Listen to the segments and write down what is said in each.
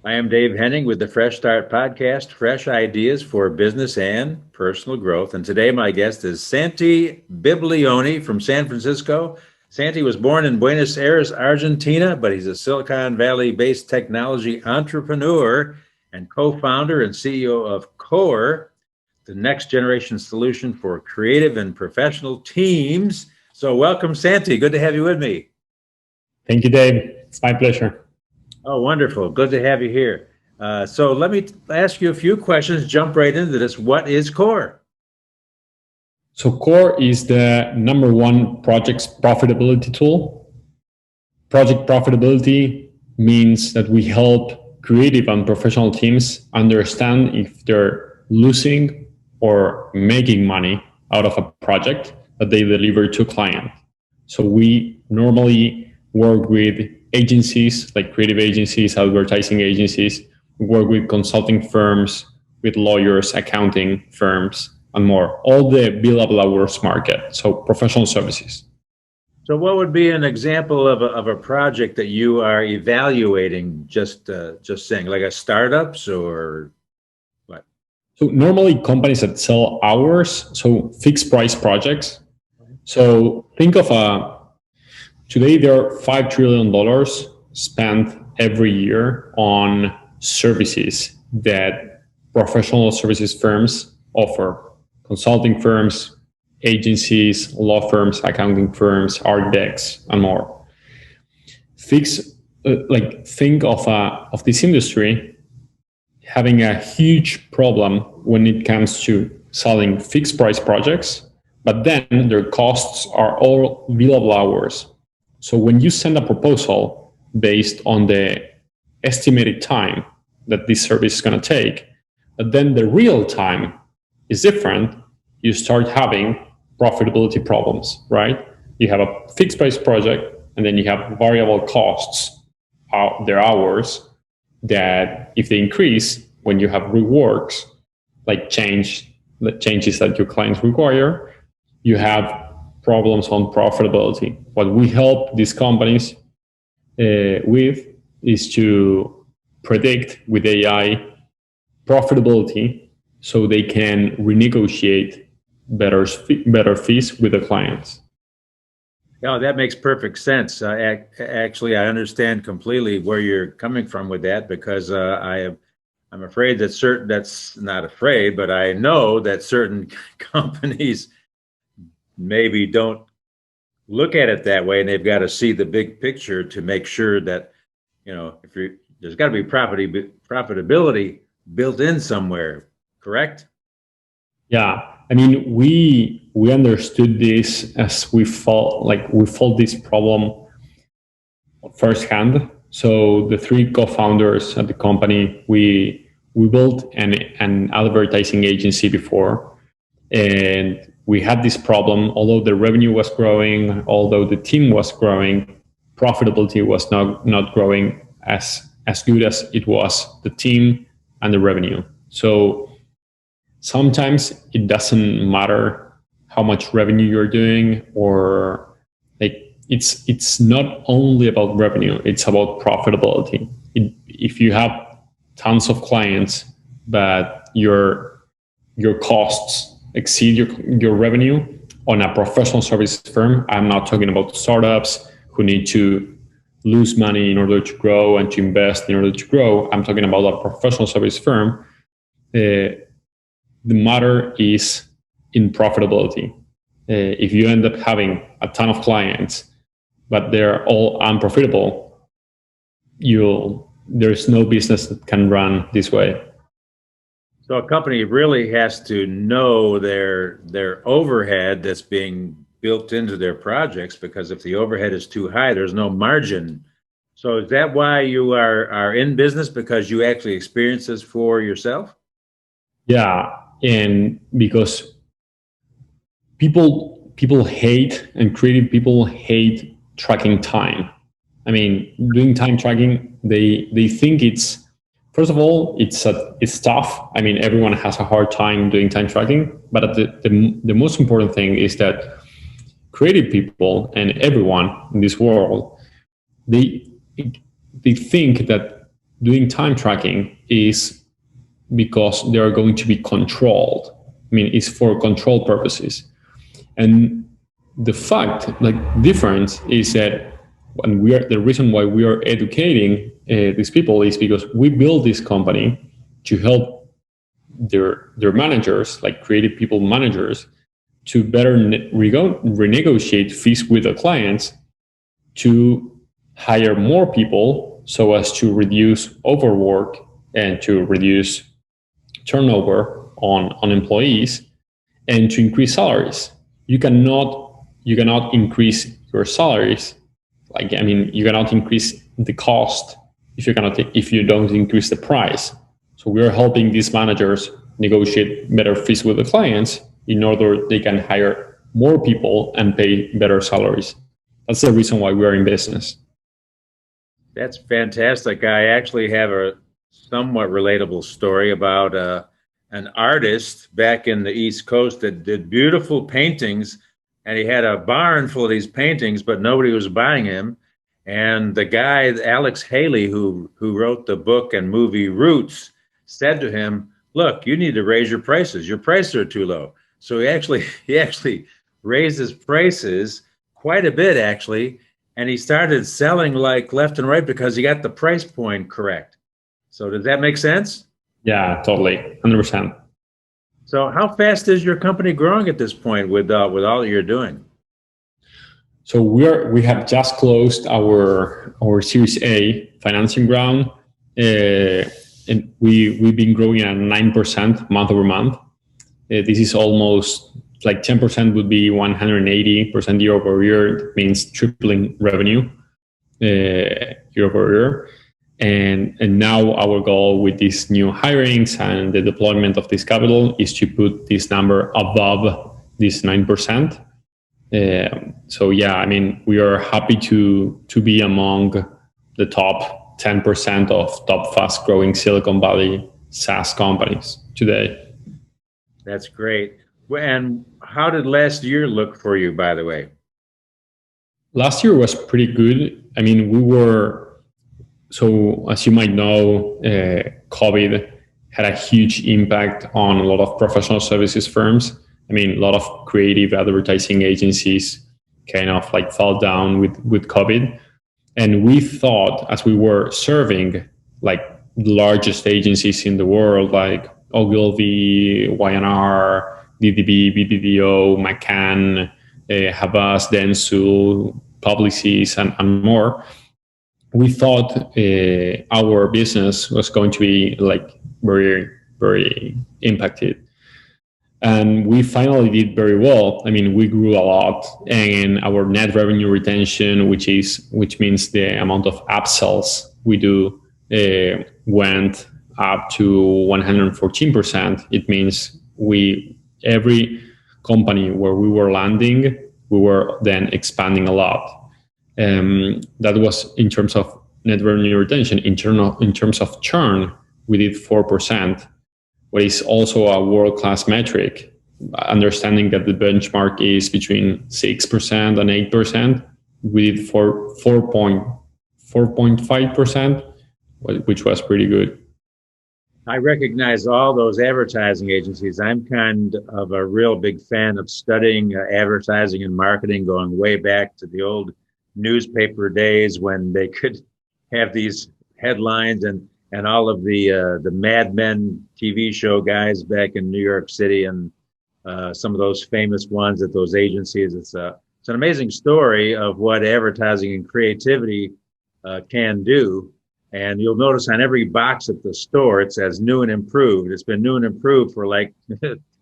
I am Dave Henning with the Fresh Start Podcast, fresh ideas for business and personal growth. And today my guest is Santi Bibiloni from San Francisco. Santi was born in Buenos Aires, Argentina, but he's a Silicon Valley-based technology entrepreneur and co-founder and CEO of COR, the next generation solution for creative and professional teams. So welcome, Santi. Good to have you with me. Thank you, Dave. It's my pleasure. Oh, wonderful. Good to have you here. So let me ask you a few questions, jump right into this. What is COR? So COR is the number one project's profitability tool. Project profitability means that we help creative and professional teams understand if they're losing or making money out of a project that they deliver to a client. So we normally work with agencies like creative agencies, advertising agencies. We work with consulting firms, with lawyers, accounting firms, and more. All the billable hours market, so professional services. So what would be an example of a project that you are evaluating, just saying, like a startups or what? So normally companies that sell hours, so fixed price projects. So think of today there are $5 trillion spent every year on services that professional services firms offer. Consulting firms, agencies, law firms, accounting firms, architects, and more. Think of this industry having a huge problem when it comes to selling fixed price projects, but then their costs are all billable hours. So when you send a proposal based on the estimated time that this service is going to take, but then the real time is different, you start having profitability problems, right? You have a fixed price project, and then you have variable costs, their hours, that if they increase, when you have reworks, like changes that your clients require, you have problems on profitability. What we help these companies with is to predict with AI profitability so they can renegotiate better fees with the clients. Oh, that makes perfect sense. Actually, I understand completely where you're coming from with that, because I'm afraid that that's not afraid, but I know that certain companies maybe don't look at it that way, and they've got to see the big picture to make sure that, there's got to be profitability built in somewhere, correct? Yeah, I mean, we understood this as we felt this problem firsthand. So the three co-founders at the company, we built an advertising agency before, and we had this problem. Although the revenue was growing, although the team was growing, profitability was not growing as good as it was the team and the revenue. So sometimes it doesn't matter how much revenue you're doing, or it's not only about revenue, it's about profitability. If you have tons of clients, but your costs exceed your revenue on a professional service firm, I'm not talking about startups who need to lose money in order to grow and to invest in order to grow. I'm talking about a professional service firm. The matter is in profitability. If you end up having a ton of clients, but they're all unprofitable, there's no business that can run this way. So a company really has to know their overhead that's being built into their projects, because if the overhead is too high, there's no margin. So is that why you are in business, because you actually experience this for yourself? Yeah, and because people hate, and creative people hate tracking time. I mean, doing time tracking, they think it's, first of all, it's tough. I mean, everyone has a hard time doing time tracking, but the most important thing is that creative people and everyone in this world, they think that doing time tracking is because they are going to be controlled. I mean, it's for control purposes. And the fact, like, difference is that when we are, the reason why we are educating these people is because we build this company to help their managers, like creative people managers, to better renegotiate fees with the clients, to hire more people so as to reduce overwork and to reduce turnover on employees, and to increase salaries. You cannot increase your salaries, like, I mean, you cannot increase the cost if you don't increase the price. So we are helping these managers negotiate better fees with the clients in order they can hire more people and pay better salaries. That's the reason why we are in business. That's fantastic. I actually have a somewhat relatable story about an artist back in the East Coast that did beautiful paintings, and he had a barn full of these paintings, but nobody was buying him. And the guy, Alex Haley, who wrote the book and movie Roots, said to him, "Look, you need to raise your prices. Your prices are too low." So he actually raised his prices quite a bit, actually, and he started selling like left and right because he got the price point correct. So does that make sense? Yeah, totally, 100%. So how fast is your company growing at this point with all that you're doing? So we have just closed our Series A financing round, and we've been growing at 9% month over month. This is almost like 10% would be 180% year over year. It means tripling revenue year over year. And now our goal with these new hirings and the deployment of this capital is to put this number above this 9%. So yeah, I mean, we are happy to be among the top 10% of top fast growing Silicon Valley SaaS companies today. That's great. And how did last year look for you, by the way? Last year was pretty good. I mean, so as you might know, COVID had a huge impact on a lot of professional services firms. I mean, a lot of creative advertising agencies kind of like fell down with COVID. And we thought, as we were serving like the largest agencies in the world, like Ogilvy, Y&R, DDB, BBDO, McCann, Havas, Dentsu, Publicis, and more, we thought our business was going to be like very, very impacted. And we finally did very well. I mean, we grew a lot, and our net revenue retention, which means the amount of upsells we do, went up to 114%. It means every company where we were landing, we were then expanding a lot. That was in terms of net revenue retention. In terms of churn, we did 4%. What is also a world-class metric, understanding that the benchmark is between 6% and 8%. We did 4.5%, which was pretty good. I recognize all those advertising agencies. I'm kind of a real big fan of studying advertising and marketing, going way back to the old newspaper days when they could have these headlines and all of the Mad Men TV show guys back in New York City, and some of those famous ones at those agencies. It's an amazing story of what advertising and creativity can do. And you'll notice on every box at the store, it says new and improved. It's been new and improved for like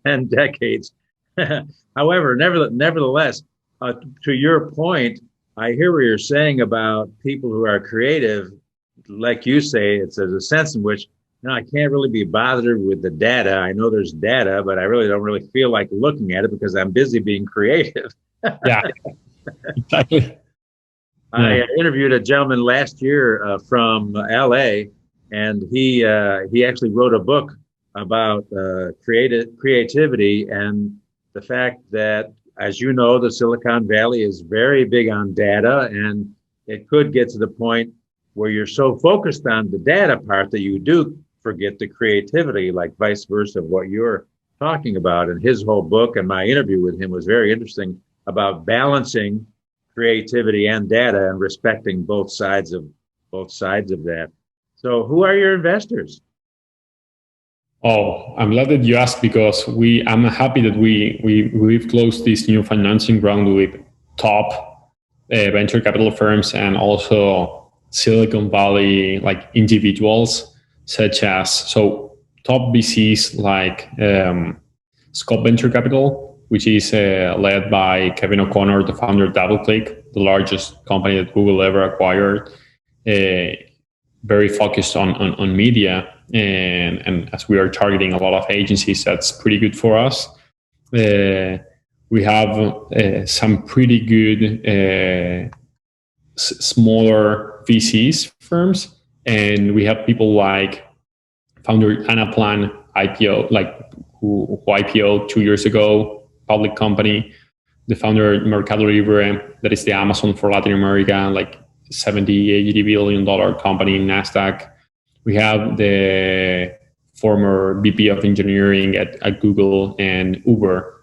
10 decades. However, nevertheless, to your point, I hear what you're saying about people who are creative. Like you say, there's a sense in which, I can't really be bothered with the data. I know there's data, but I really don't really feel like looking at it because I'm busy being creative. Yeah, exactly. I interviewed a gentleman last year from LA, and he actually wrote a book about creativity and the fact that, as you know, the Silicon Valley is very big on data, and it could get to the point where you're so focused on the data part that you do forget the creativity, like vice versa of what you're talking about. And his whole book and my interview with him was very interesting about balancing creativity and data and respecting both sides of that. So who are your investors? Oh, I'm glad that you asked because I'm happy that we've closed this new financing round with top venture capital firms and also Silicon Valley like individuals such as top VCs like Scott Venture Capital, which is led by Kevin O'Connor, the founder of DoubleClick, the largest company that Google ever acquired. Very focused on media, and as we are targeting a lot of agencies, that's pretty good for us. We have some pretty good smaller VCs firms, and we have people like founder Anaplan IPO, who IPO 2 years ago, public company. The founder Mercado Libre, that is the Amazon for Latin America, like 70-80 billion dollar company in Nasdaq. We have the former VP of engineering at Google and Uber.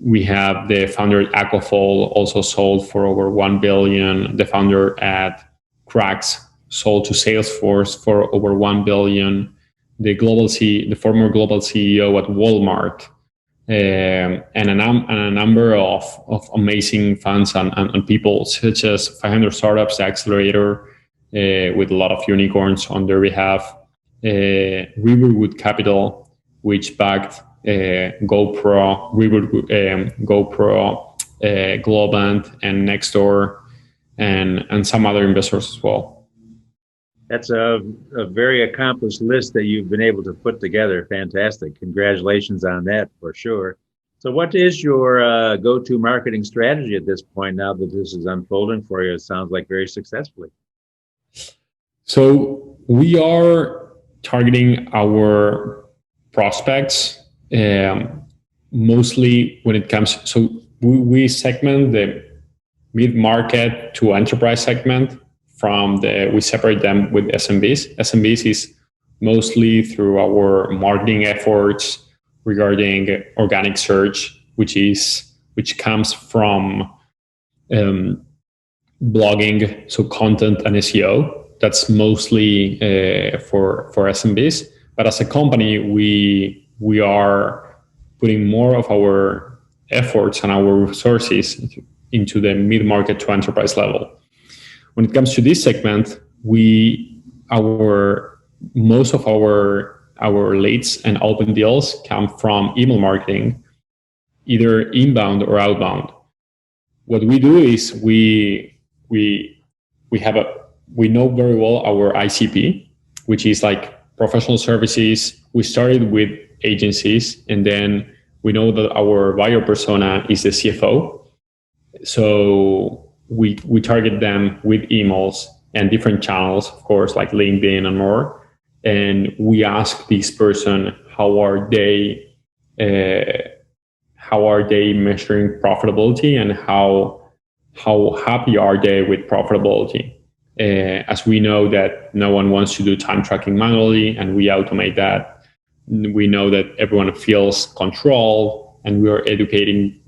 We have the founder at Aquafol, also sold for over 1 billion. The founder at Cracks sold to Salesforce for over 1 billion. The former global CEO at Walmart, and a number of amazing funds and people, such as 500 Startups Accelerator, with a lot of unicorns on their behalf. Riverwood Capital, which backed GoPro, Globant, and Nextdoor, and some other investors as well. That's a very accomplished list that you've been able to put together. Fantastic. Congratulations on that for sure. So what is your go-to marketing strategy at this point now that this is unfolding for you? It sounds like very successfully. So we are targeting our prospects mostly when it comes. So we segment the mid-market to enterprise segment. We separate them with SMBs. SMBs is mostly through our marketing efforts regarding organic search, which comes from blogging, so content and SEO. That's mostly for SMBs. But as a company, we are putting more of our efforts and our resources into the mid-market to enterprise level. When it comes to this segment, most of our leads and open deals come from email marketing, either inbound or outbound. What we do is we know very well our ICP, which is like professional services. We started with agencies, and then we know that our buyer persona is the CFO. So we target them with emails and different channels, of course, like LinkedIn and more. And we ask this person, how are they measuring profitability, and how happy are they with profitability? As we know that no one wants to do time tracking manually, and we automate that. We know that everyone feels control, and we are educating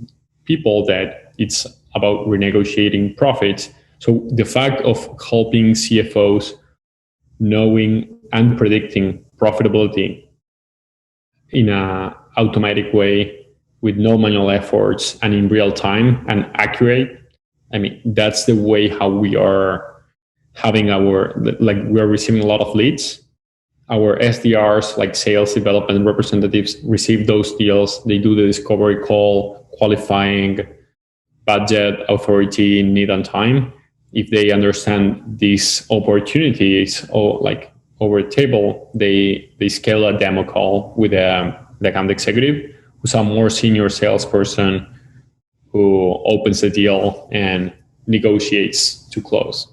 people that it's about renegotiating profits. So the fact of helping CFOs knowing and predicting profitability in an automatic way with no manual efforts and in real time and accurate, that's the way how we are having we are receiving a lot of leads. Our SDRs, like sales development representatives, receive those deals. They do the discovery call, qualifying, budget, authority, need, and time. If they understand these opportunities or like over a table, they scale a demo call with the account executive, who's a more senior salesperson who opens the deal and negotiates to close.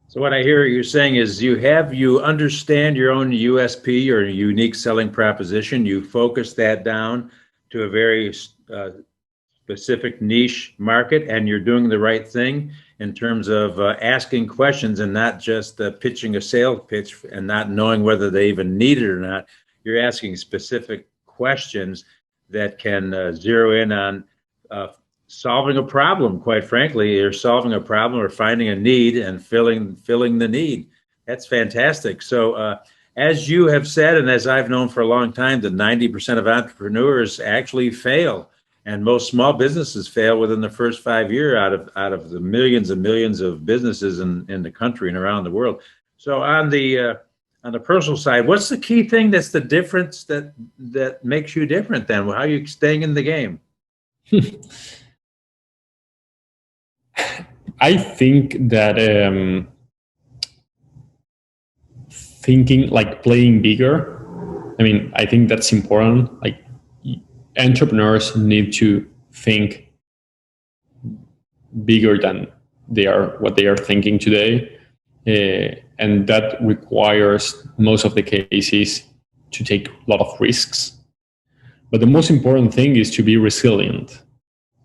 So what I hear you saying is you understand your own USP or unique selling proposition. You focus that down to a very specific niche market, and you're doing the right thing. in terms of asking questions and not just pitching a sales pitch and not knowing whether they even need it or not. You're asking specific questions that can zero in on solving a problem. Quite frankly, you're solving a problem or finding a need and filling the need. That's fantastic. So, as you have said, and as I've known for a long time, that 90% of entrepreneurs actually fail, and most small businesses fail within the first 5 years out of the millions and millions of businesses in the country and around the world. So, on the personal side, what's the key thing that's the difference that makes you different? Then, how are you staying in the game? I think that thinking, like playing bigger, I mean, I think that's important. Like, entrepreneurs need to think bigger than what they are thinking today, and that requires most of the cases to take a lot of risks. But the most important thing is to be resilient.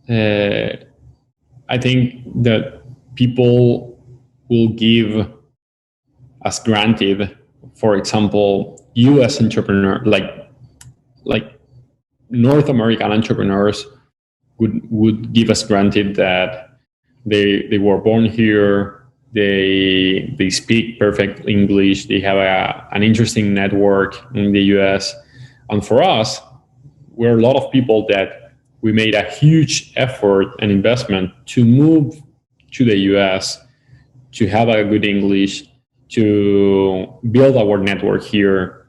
I think that people will give as granted, for example, U.S. entrepreneur, like North American entrepreneurs would give us granted that they were born here, they speak perfect English, they have an interesting network in the U.S. And for us, we're a lot of people that we made a huge effort and investment to move to the US, to have a good English, to build our network here.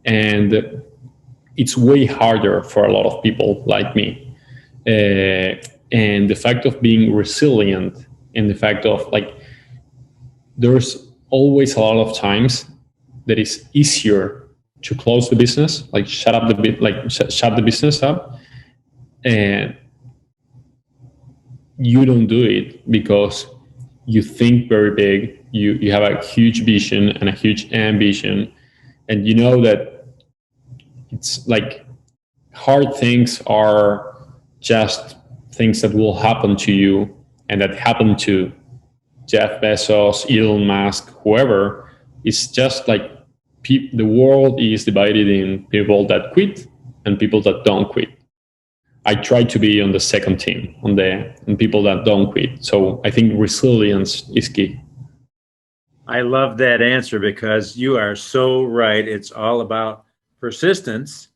And it's way harder for a lot of people like me. And the fact of being resilient, and the fact of like, there's always a lot of times that it's easier to close the business, like shut the business up, and you don't do it because you think very big, you have a huge vision and a huge ambition, and you know that it's like hard things are just things that will happen to you, and that happen to Jeff Bezos, Elon Musk, whoever. It's just like the world is divided in people that quit and people that don't quit. I try to be on the second team, on people that don't quit. So I think resilience is key. I love that answer because you are so right. It's all about persistence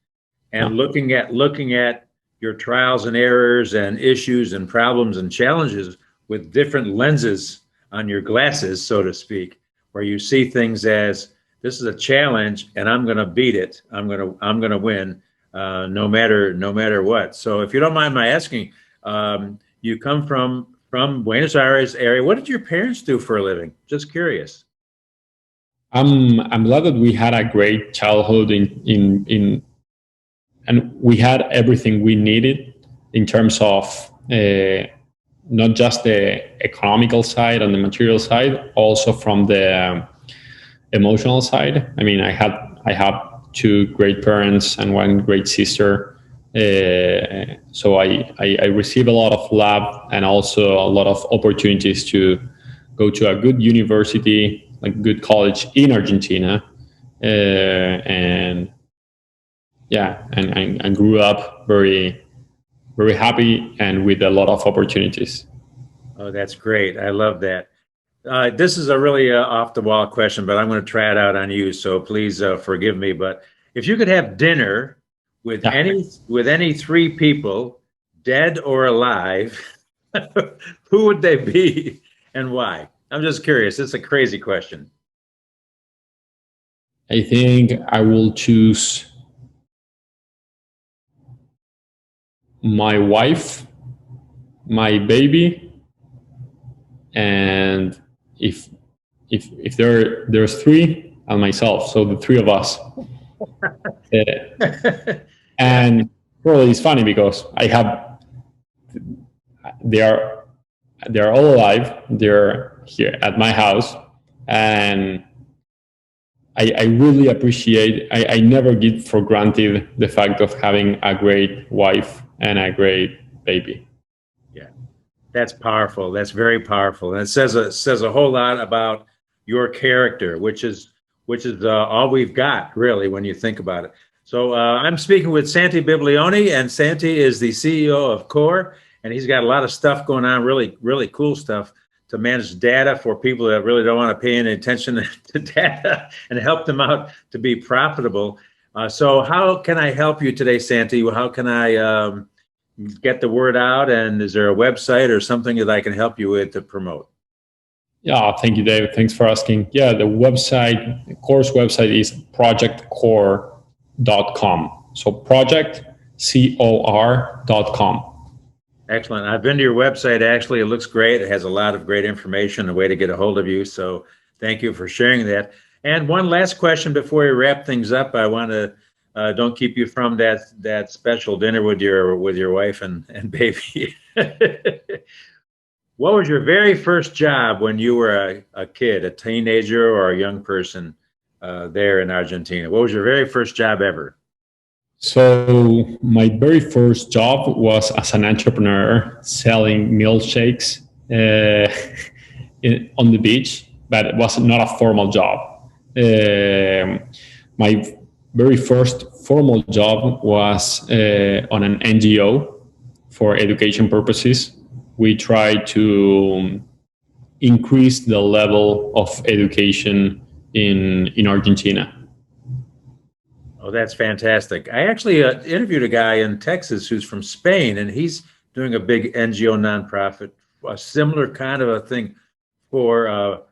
and looking at your trials and errors and issues and problems and challenges with different lenses on your glasses, so to speak, where you see things as this is a challenge and I'm going to beat it. I'm going to win. No matter what. So if you don't mind my asking, you come from Buenos Aires area. What did your parents do for a living? Just curious. I'm glad that we had a great childhood in and we had everything we needed in terms of not just the economical side and the material side, also from the emotional side. I mean, I have two great parents and one great sister. So I receive a lot of love and also a lot of opportunities to go to a good university, like good college in Argentina. And grew up very, very happy and with a lot of opportunities. Oh, that's great. I love that. This is a really off the wall question, but I'm going to try it out on you. So please forgive me. But if you could have dinner with any three people, dead or alive, who would they be and why? I'm just curious. It's a crazy question. I think I will choose my wife, my baby, and if there's three, and myself, so the three of us. And probably it's funny because they're all alive. They're here at my house, and I really appreciate. I never give for granted the fact of having a great wife and a great baby. Yeah, That's powerful. That's very powerful, and it says a whole lot about your character, which is all we've got, really, when you think about it. So I'm speaking with Santi Bibiloni, and Santi is the CEO of COR, and he's got a lot of stuff going on, really, really cool stuff to manage data for people that really don't want to pay any attention to data and help them out to be profitable. So how can I help you today, Santi? How can I get the word out? And is there a website or something that I can help you with to promote? Yeah, thank you, David. Thanks for asking. Yeah, the course website is projectcor.com. So projectcor.com. Excellent. I've been to your website. Actually, it looks great. It has a lot of great information, a way to get a hold of you. So thank you for sharing that. And one last question before we wrap things up. I want to don't keep you from that special dinner with your wife and baby. What was your very first job when you were a kid, a teenager, or a young person there in Argentina? What was your very first job ever? So my very first job was as an entrepreneur selling milkshakes on the beach, but it was not a formal job. My very first formal job was on an NGO for education purposes. We try to increase the level of education in Argentina. Oh, that's fantastic. I actually interviewed a guy in Texas who's from Spain, and he's doing a big NGO nonprofit, a similar kind of a thing for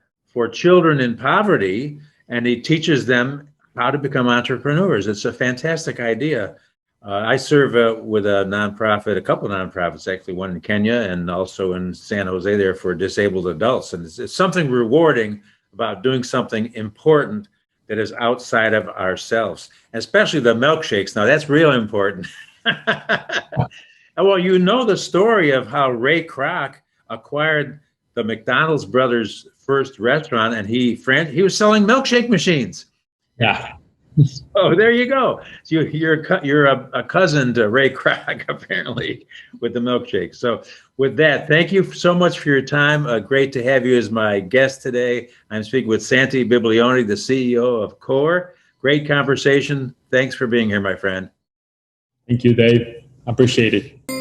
children in poverty, and he teaches them how to become entrepreneurs. It's a fantastic idea. I serve with a nonprofit, a couple of nonprofits actually, one in Kenya and also in San Jose there for disabled adults. And it's something rewarding about doing something important that is outside of ourselves, especially the milkshakes. Now that's real important. Well, you know the story of how Ray Kroc acquired the McDonald's brothers' first restaurant, and he was selling milkshake machines. Yeah. Oh, there you go. So you're a cousin to Ray Kroc, apparently, with the milkshake. So with that, thank you so much for your time. Great to have you as my guest today. I'm speaking with Santi Bibiloni, the CEO of COR. Great conversation. Thanks for being here, my friend. Thank you, Dave. Appreciate it.